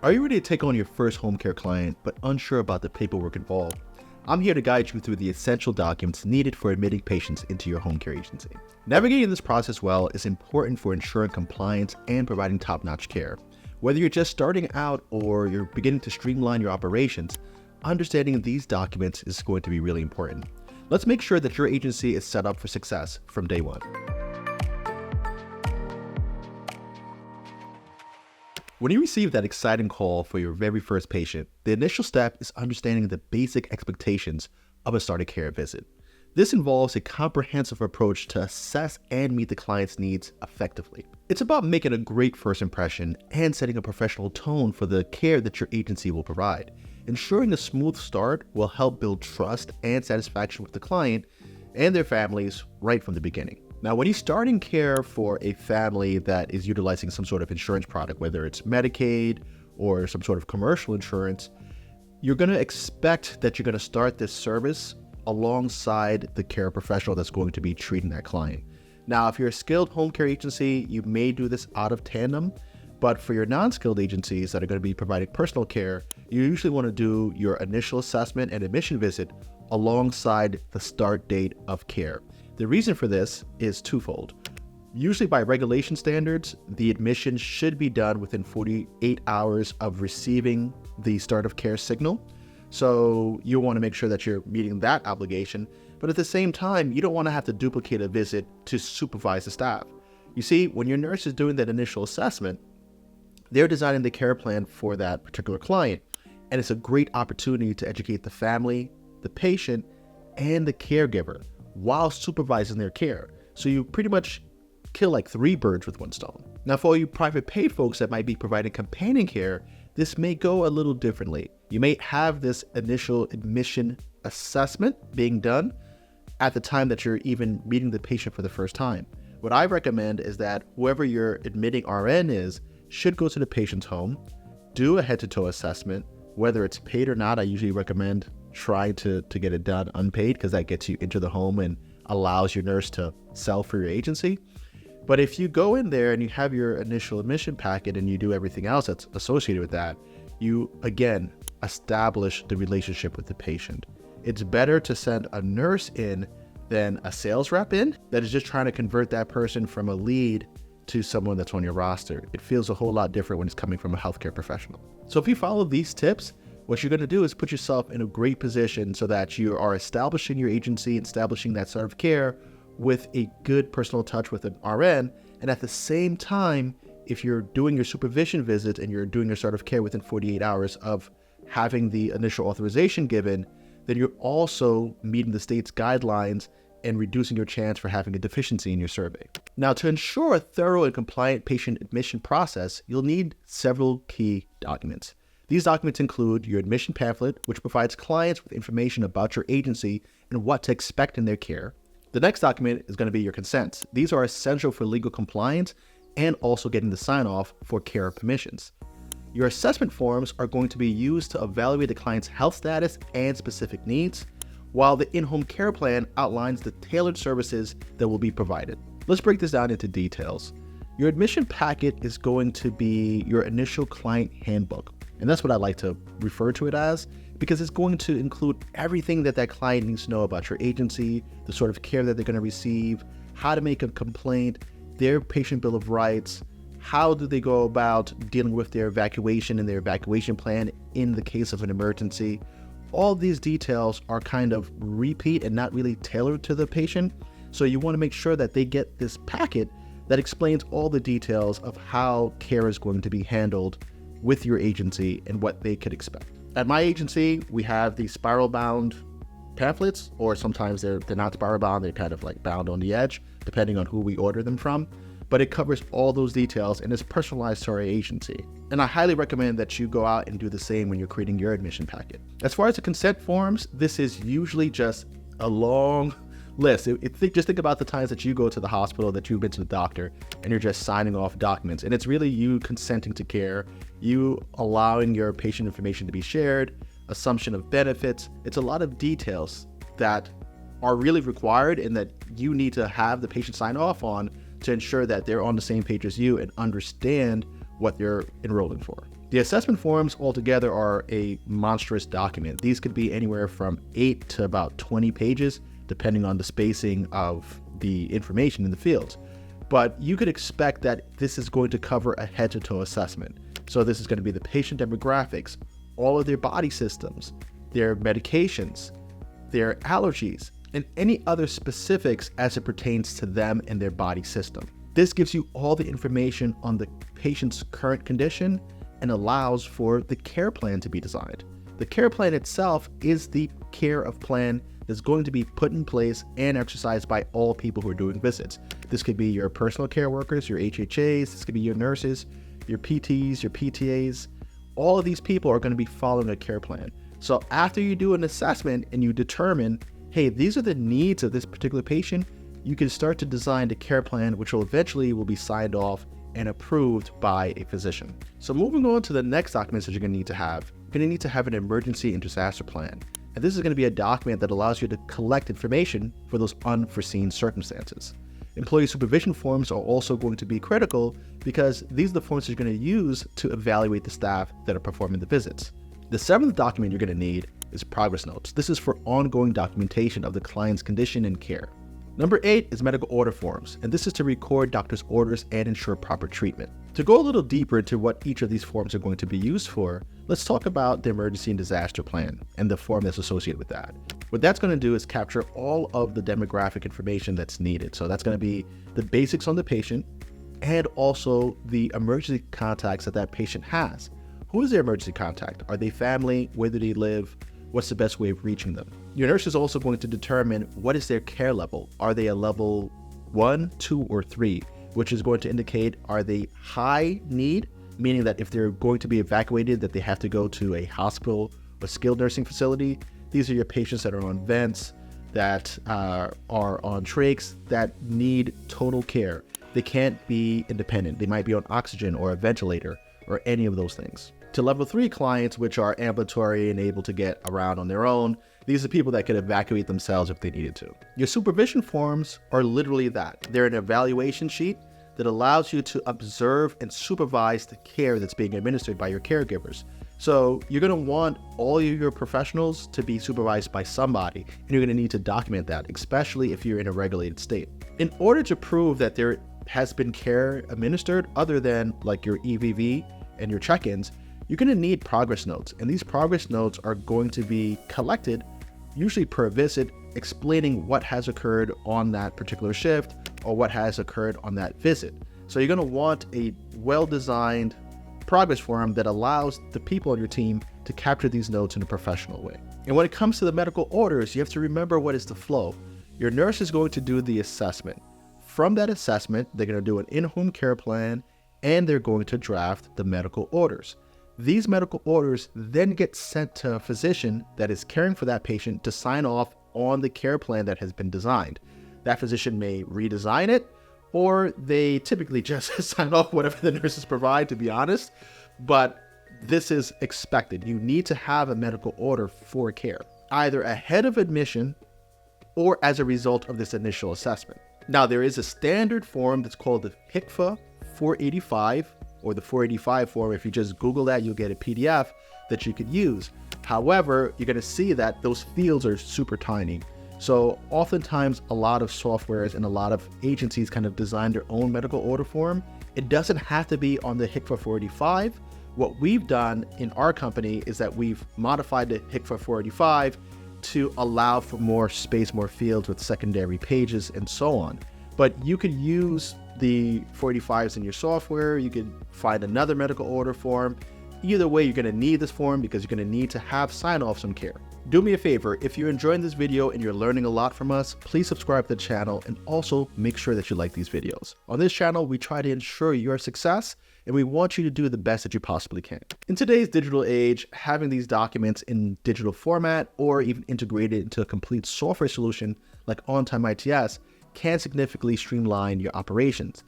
Are you ready to take on your first home care client but unsure about the paperwork involved? I'm here to guide you through the essential documents needed for admitting patients into your home care agency. Navigating this process well is important for ensuring compliance and providing top-notch care. Whether you're just starting out or you're beginning to streamline your operations, understanding these documents is going to be really important. Let's make sure that your agency is set up for success from day one. When you receive that exciting call for your very first patient, the initial step is understanding the basic expectations of a start of care visit. This involves a comprehensive approach to assess and meet the client's needs effectively. It's about making a great first impression and setting a professional tone for the care that your agency will provide. Ensuring a smooth start will help build trust and satisfaction with the client and their families right from the beginning. Now, when you start in care for a family that is utilizing some sort of insurance product, whether it's Medicaid or some sort of commercial insurance, you're going to expect that you're going to start this service alongside the care professional that's going to be treating that client. Now, if you're a skilled home care agency, you may do this out of tandem, but for your non-skilled agencies that are going to be providing personal care, you usually want to do your initial assessment and admission visit alongside the start date of care. The reason for this is twofold. Usually by regulation standards, the admission should be done within 48 hours of receiving the start of care signal. So you want to make sure that you're meeting that obligation, but at the same time, you don't want to have to duplicate a visit to supervise the staff. You see, when your nurse is doing that initial assessment, they're designing the care plan for that particular client, and it's a great opportunity to educate the family, the patient, and the caregiver while supervising their care. So you pretty much kill like 3 birds with one stone. Now, for all you private paid folks that might be providing companion care, this may go a little differently. You may have this initial admission assessment being done at the time that you're even meeting the patient for the first time. What I recommend is that whoever your admitting RN is should go to the patient's home, do a head-to-toe assessment. Whether it's paid or not, I usually recommend trying to get it done unpaid because that gets you into the home and allows your nurse to sell for your agency. But if you go in there and you have your initial admission packet and you do everything else that's associated with that, you, again, establish the relationship with the patient. It's better to send a nurse in than a sales rep in that is just trying to convert that person from a lead to someone that's on your roster. It feels a whole lot different when it's coming from a healthcare professional. So if you follow these tips, what you're going to do is put yourself in a great position so that you are establishing your agency, establishing that sort of care with a good personal touch with an RN. And at the same time, if you're doing your supervision visits and you're doing your sort of care within 48 hours of having the initial authorization given, then you're also meeting the state's guidelines and reducing your chance for having a deficiency in your survey. Now, to ensure a thorough and compliant patient admission process, you'll need several key documents. These documents include your admission pamphlet, which provides clients with information about your agency and what to expect in their care. The next document is going to be your consents. These are essential for legal compliance and also getting the sign-off for care permissions. Your assessment forms are going to be used to evaluate the client's health status and specific needs, while the in-home care plan outlines the tailored services that will be provided. Let's break this down into details. Your admission packet is going to be your initial client handbook. And that's what I like to refer to it as, because it's going to include everything that client needs to know about your agency, the sort of care that they're going to receive, how to make a complaint, their patient bill of rights, how do they go about dealing with their evacuation and their evacuation plan in the case of an emergency. All these details are kind of repeat and not really tailored to the patient. So you want to make sure that they get this packet that explains all the details of how care is going to be handled with your agency and what they could expect. At my agency, we have these spiral bound pamphlets, or sometimes they're not spiral bound, they're kind of like bound on the edge, depending on who we order them from. But it covers all those details and is personalized to our agency. And I highly recommend that you go out and do the same when you're creating your admission packet. As far as the consent forms, this is usually just a long list. Just think about the times that you go to the hospital, that you've been to the doctor, and you're just signing off documents. And it's really you consenting to care, you allowing your patient information to be shared, assumption of benefits. It's a lot of details that are really required and that you need to have the patient sign off on to ensure that they're on the same page as you and understand what they're enrolling for. The assessment forms altogether are a monstrous document. These could be anywhere from 8 to about 20 pages, depending on the spacing of the information in the fields. But you could expect that this is going to cover a head-to-toe assessment. So this is going to be the patient demographics, all of their body systems, their medications, their allergies, and any other specifics as it pertains to them and their body system. This gives you all the information on the patient's current condition and allows for the care plan to be designed. The care plan itself is the care of plan that's going to be put in place and exercised by all people who are doing visits. This could be your personal care workers, your HHAs, this could be your nurses, your PTs, your PTAs. All of these people are going to be following a care plan. So after you do an assessment and you determine, hey, these are the needs of this particular patient, you can start to design the care plan, which will eventually be signed off and approved by a physician. So moving on to the next documents that you're going to need to have, you're going to need to have an emergency and disaster plan. And this is going to be a document that allows you to collect information for those unforeseen circumstances. Employee supervision forms are also going to be critical because these are the forms that you're going to use to evaluate the staff that are performing the visits. The seventh document you're going to need is progress notes. This is for ongoing documentation of the client's condition and care. Number 8 is medical order forms, and this is to record doctor's orders and ensure proper treatment. To go a little deeper into what each of these forms are going to be used for, let's talk about the emergency and disaster plan and the form that's associated with that. What that's going to do is capture all of the demographic information that's needed. So that's going to be the basics on the patient and also the emergency contacts that patient has. Who is their emergency contact? Are they family? Where do they live? What's the best way of reaching them? Your nurse is also going to determine what is their care level. Are they a level 1, 2, or 3, which is going to indicate are they high need, meaning that if they're going to be evacuated, that they have to go to a hospital or skilled nursing facility. These are your patients that are on vents, that are on trachs, that need total care. They can't be independent. They might be on oxygen or a ventilator or any of those things. To level 3 clients, which are ambulatory and able to get around on their own, these are people that could evacuate themselves if they needed to. Your supervision forms are literally that. They're an evaluation sheet that allows you to observe and supervise the care that's being administered by your caregivers. So you're going to want all of your professionals to be supervised by somebody, and you're going to need to document that, especially if you're in a regulated state. In order to prove that there has been care administered other than like your EVV and your check-ins, you're going to need progress notes, and these progress notes are going to be collected usually per visit, explaining what has occurred on that particular shift or what has occurred on that visit. So you're going to want a well-designed progress form that allows the people on your team to capture these notes in a professional way. And when it comes to the medical orders, you have to remember what is the flow. Your nurse is going to do the assessment. From that assessment, they're going to do an in-home care plan, and they're going to draft the medical orders. These medical orders then get sent to a physician that is caring for that patient to sign off on the care plan that has been designed. That physician may redesign it, or they typically just sign off whatever the nurses provide, to be honest. But this is expected. You need to have a medical order for care, either ahead of admission or as a result of this initial assessment. Now, there is a standard form that's called the HCFA 485, or the 485 form. If you just Google that, you'll get a PDF that you could use. However, you're going to see that those fields are super tiny. So oftentimes a lot of softwares and a lot of agencies kind of design their own medical order form. It doesn't have to be on the HCFA 485. What we've done in our company is that we've modified the HCFA 485 to allow for more space, more fields with secondary pages and so on. But you could use the 485s in your software. You could find another medical order form. Either way, you're going to need this form because you're going to need to have sign-offs on care. Do me a favor, if you're enjoying this video and you're learning a lot from us, please subscribe to the channel and also make sure that you like these videos. On this channel, we try to ensure your success, and we want you to do the best that you possibly can. In today's digital age, having these documents in digital format or even integrated into a complete software solution like On-Time ITS can significantly streamline your operations.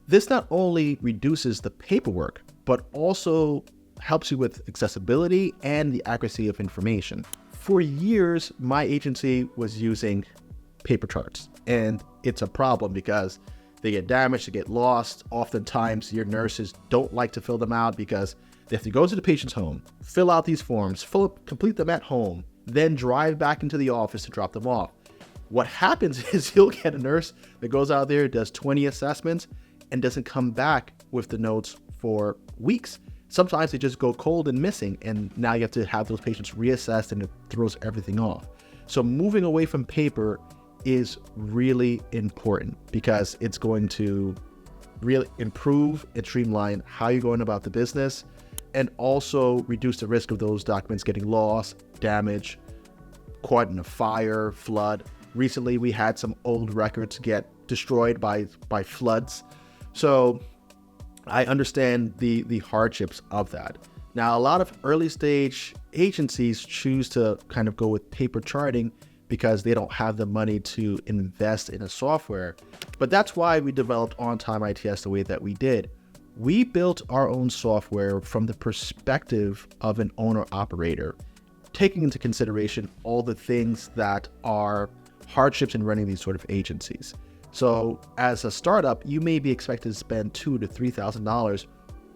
This not only reduces the paperwork, but also helps you with accessibility and the accuracy of information. For years, my agency was using paper charts, and it's a problem because they get damaged, they get lost. Oftentimes, your nurses don't like to fill them out because They have to go to the patient's home, fill out these forms, complete them at home, then drive back into the office to drop them off. What happens is you'll get a nurse that goes out there, does 20 assessments, and doesn't come back with the notes for weeks. Sometimes they just go cold and missing, and now you have to have those patients reassessed, and it throws everything off. So moving away from paper is really important because it's going to really improve and streamline how you're going about the business, and also reduce the risk of those documents getting lost, damaged, caught in a fire, flood. Recently, we had some old records get destroyed by floods. So I understand the hardships of that. Now, a lot of early stage agencies choose to kind of go with paper charting because they don't have the money to invest in a software. But that's why we developed On-Time ITS the way that we did. We built our own software from the perspective of an owner-operator, taking into consideration all the things that are hardships in running these sort of agencies. So as a startup, you may be expected to spend $2,000 to $3,000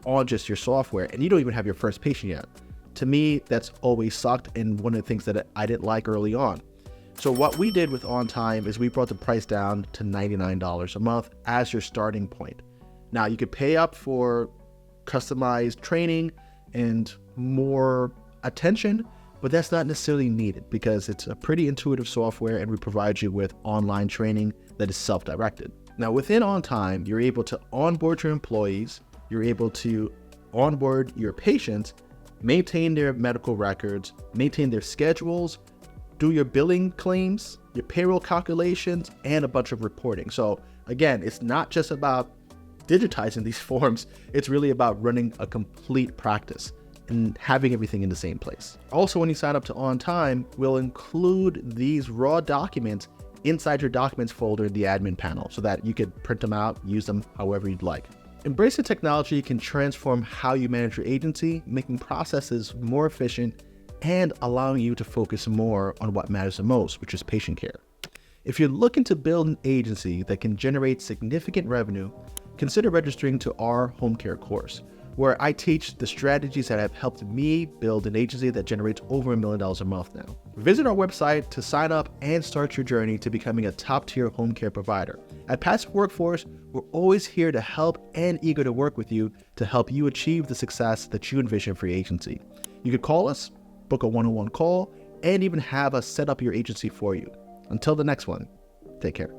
on just your software, and you don't even have your first patient yet. To me, that's always sucked, and one of the things that I didn't like early on. So what we did with On-Time is we brought the price down to $99 a month as your starting point. Now, you could pay up for customized training and more attention, but that's not necessarily needed because it's a pretty intuitive software, and we provide you with online training that is self-directed. Now, within On-Time, you're able to onboard your employees, you're able to onboard your patients, maintain their medical records, maintain their schedules, do your billing claims, your payroll calculations, and a bunch of reporting. So again, it's not just about digitizing these forms, it's really about running a complete practice and having everything in the same place. Also, when you sign up to On-Time, we'll include these raw documents inside your documents folder in the admin panel so that you could print them out, use them however you'd like. Embracing technology can transform how you manage your agency, making processes more efficient and allowing you to focus more on what matters the most, which is patient care. If you're looking to build an agency that can generate significant revenue, consider registering to our home care course, where I teach the strategies that have helped me build an agency that generates over $1 million a month now. Visit our website to sign up and start your journey to becoming a top-tier home care provider. At Passive Workforce, we're always here to help and eager to work with you to help you achieve the success that you envision for your agency. You could call us, book a one-on-one call, and even have us set up your agency for you. Until the next one, take care.